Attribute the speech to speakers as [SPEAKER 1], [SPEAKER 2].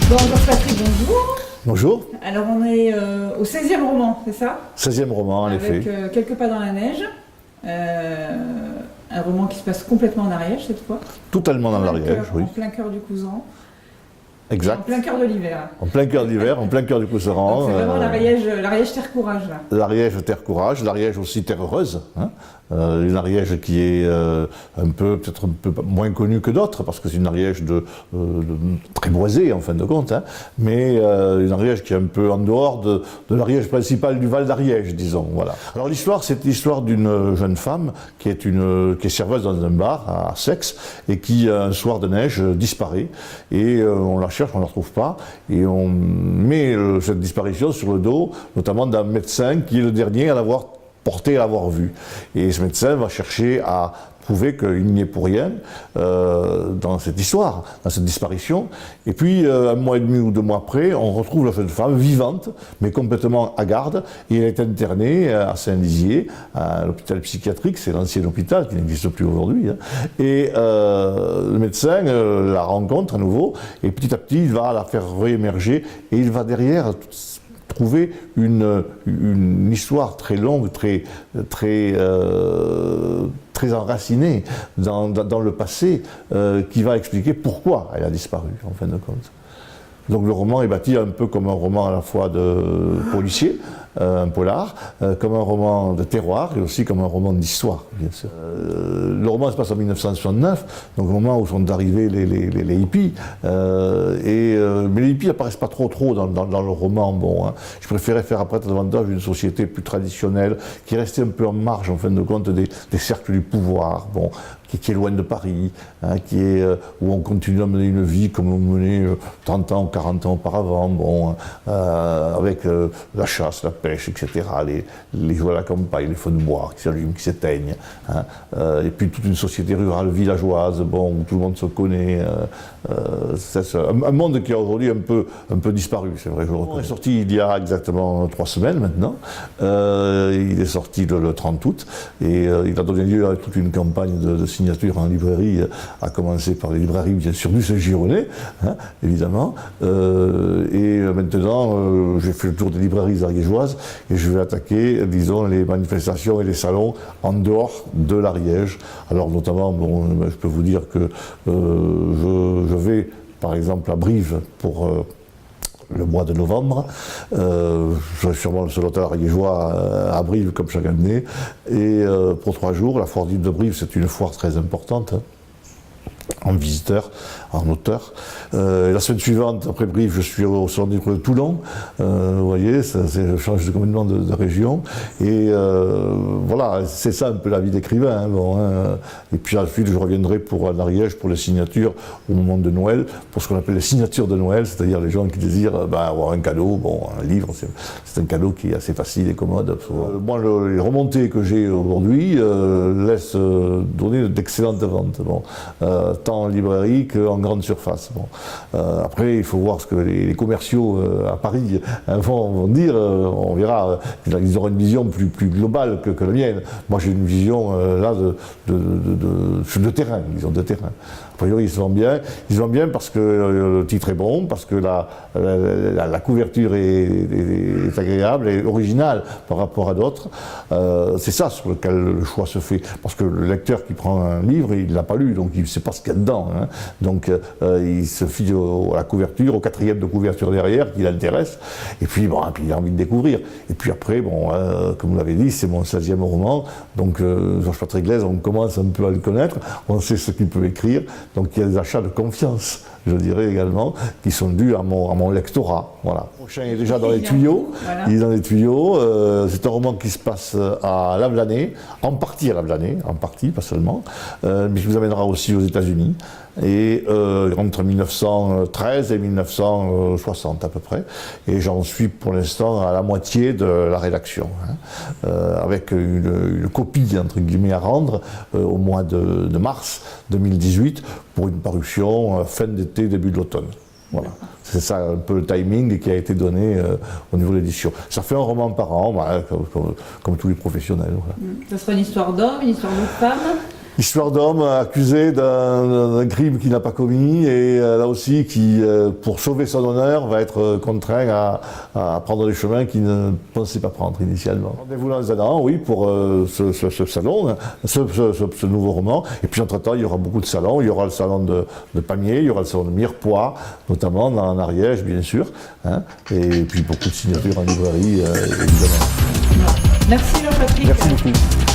[SPEAKER 1] Bon, Georges-Patrick, bonjour.
[SPEAKER 2] Bonjour.
[SPEAKER 1] Alors on est au 16e roman, c'est ça?
[SPEAKER 2] 16e roman, en effet.
[SPEAKER 1] Avec Quelques pas dans la neige. Un roman qui se passe complètement en Ariège cette fois.
[SPEAKER 2] Totalement dans l'Ariège, oui.
[SPEAKER 1] En plein cœur du Couserans.
[SPEAKER 2] Exact.
[SPEAKER 1] En plein cœur de l'hiver.
[SPEAKER 2] En plein cœur d'hiver, en plein cœur du Couserans.
[SPEAKER 1] C'est vraiment l'Ariège Terre Courage là.
[SPEAKER 2] L'Ariège Terre Courage, l'Ariège aussi Terre Heureuse. Hein. Une Ariège qui est peut-être un peu moins connue que d'autres, parce que c'est une Ariège très boisée en fin de compte, hein, mais une Ariège qui est un peu en dehors de l'Ariège principale du Val d'Ariège, disons. Voilà. Alors l'histoire, c'est l'histoire d'une jeune femme qui est serveuse dans un bar à Seix et qui, un soir de neige, disparaît. Et on la cherche, on ne la retrouve pas, et on met cette disparition sur le dos, notamment d'un médecin qui est le dernier à l'avoir porté, à l'avoir vu. Et ce médecin va chercher à prouver qu'il n'y est pour rien dans cette histoire, dans cette disparition. Et puis, un mois et demi ou 2 mois après, on retrouve la jeune femme vivante, mais complètement hagarde, et elle est internée à Saint-Lizier, à l'hôpital psychiatrique, c'est l'ancien hôpital qui n'existe plus aujourd'hui. Hein. Et le médecin la rencontre à nouveau, et petit à petit, il va la faire réémerger, et il va derrière trouver une histoire très longue, très enracinée dans le passé, qui va expliquer pourquoi elle a disparu, en fin de compte. Donc le roman est bâti un peu comme un roman à la fois de policier, un polar, comme un roman de terroir et aussi comme un roman d'histoire, bien sûr. Le roman se passe en 1969, donc au moment où sont arrivés les hippies, mais les hippies n'apparaissent pas trop dans le roman. Bon, hein. Je préférais faire apparaître davantage une société plus traditionnelle, qui restait un peu en marge, en fin de compte, des cercles du pouvoir, bon, qui est loin de Paris, hein, où on continue à mener une vie comme on menait 30 ans ou 40 ans auparavant, bon, avec la chasse, la pêche, etc., les joies à la campagne, les feux de bois qui s'allument, qui s'éteignent, hein, et puis toute une société rurale, villageoise, bon, où tout le monde se connaît. C'est un monde qui a aujourd'hui un peu disparu, c'est vrai. Il est sorti il y a exactement 3 semaines maintenant. Il est sorti le 30 août, et il a donné lieu à toute une campagne de signature en librairie, à commencer par les librairies bien sûr du Saint-Gironais, hein, évidemment. Et maintenant, j'ai fait le tour des librairies ariégeoises et je vais attaquer, disons, les manifestations et les salons en dehors de l'Ariège. Alors notamment, bon, je peux vous dire que je vais, par exemple, à Brive pour le mois de novembre. Je serai sûrement le seul auteur ariégeois à Brive comme chaque année. Et pour 3 jours, la foire de Brive, c'est une foire très importante, hein, en visiteur, en auteur. La semaine suivante, après Brive, je suis au Salon du Livre de Toulon. Vous voyez, je change complètement de région. Et voilà, c'est ça un peu la vie d'écrivain. Hein, bon, hein. Et puis ensuite, je reviendrai pour en Ariège pour les signatures au moment de Noël, pour ce qu'on appelle les signatures de Noël, c'est-à-dire les gens qui désirent avoir un cadeau. Bon, un livre, c'est un cadeau qui est assez facile et commode. Moi, les remontées que j'ai aujourd'hui laissent donner d'excellentes ventes. Bon, tant en librairie qu'en grande surface. Bon. Après, il faut voir ce que les commerciaux à Paris vont dire, on verra, ils auront une vision plus globale que la mienne. Moi j'ai une vision là de terrain, disons, de terrain. A priori, ils se vendent bien parce que le titre est bon, parce que la couverture est agréable et originale par rapport à d'autres. C'est ça sur lequel le choix se fait. Parce que le lecteur qui prend un livre, il ne l'a pas lu, donc il ne sait pas ce qu'il y a dedans. Hein. Donc il se fie à la couverture, au 4e de couverture derrière, qui l'intéresse. Et puis, bon, il a envie de découvrir. Et puis après, bon, comme vous l'avez dit, c'est mon 16e roman. Donc Georges-Patrick Glaise, on commence un peu à le connaître, on sait ce qu'il peut écrire. Donc il y a des achats de confiance, je dirais également, qui sont dus à mon lectorat. Voilà. Le prochain est déjà dans les tuyaux. Voilà. Il est dans les tuyaux. C'est un roman qui se passe à Lavelanet, en partie à Lavelanet, en partie, pas seulement, mais qui vous amènera aussi aux États-Unis. Et entre 1913 et 1960 à peu près. Et j'en suis pour l'instant à la moitié de la rédaction, hein, avec une copie entre guillemets à rendre au mois de mars 2018 pour une parution fin d'été, début de l'automne. Voilà. C'est ça un peu le timing qui a été donné au niveau de l'édition. Ça fait un roman par an, voilà, comme tous les professionnels. Voilà.
[SPEAKER 1] Ça sera une histoire d'homme, une histoire de femme?
[SPEAKER 2] Histoire d'homme accusé d'un crime qu'il n'a pas commis et là aussi qui, pour sauver son honneur, va être contraint à prendre des chemins qu'il ne pensait pas prendre initialement. Rendez-vous dans un an, oui, pour ce salon, hein, ce nouveau roman. Et puis entre-temps, il y aura beaucoup de salons. Il y aura le salon de Pamiers, il y aura le salon de Mirepoix, notamment en Ariège, bien sûr. Hein, et puis beaucoup de signatures en librairie, évidemment.
[SPEAKER 1] Merci Jean-Patrick.
[SPEAKER 2] Merci beaucoup.